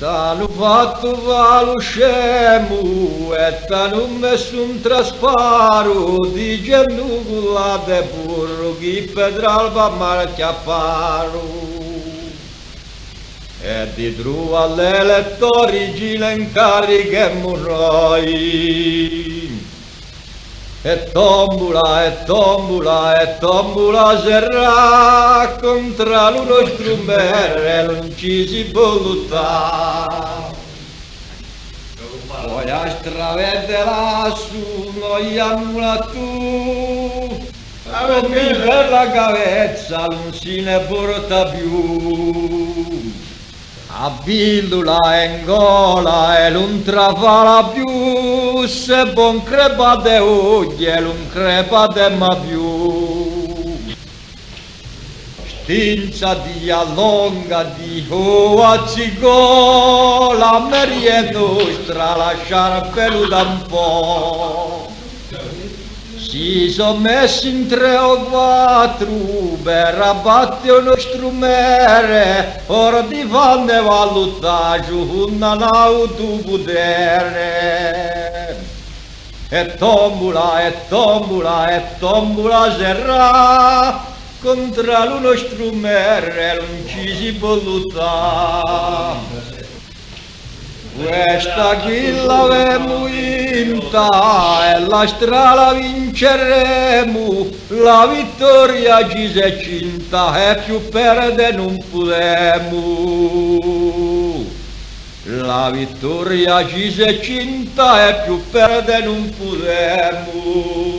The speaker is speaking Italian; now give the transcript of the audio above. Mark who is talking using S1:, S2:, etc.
S1: T'hanno fatto valuscemo e t'hanno messo un trasparo di gennugola de burro chi pedralva marcia a faro. E di giù all'elettori gira in carichemmo noi. E tombola, e tombola, e tombola serrà contro l'uno strumento e non ci si può lottare. Poi a stravede lassù noi ammola tu, come per la cavezza non se ne porta più. A billula in gola e non trafala più, se bon crepa de oggi e non crepa de ma più. Stinza di allonga di hoa cigola, merie nostra lasciar peluda un po'. Si sono messi in 3 o 4 per abbattere uno strumento, ora di fanne valutare un autopotere. E tombola, e tombola, e tombola serrà, contro l'uno strumento non ci si può lottare. Questa qui l'avemo vinta e la strada vinceremo, la vittoria ci si è cinta e più perdere non potremo. La vittoria ci si è cinta e più perdere non potremo.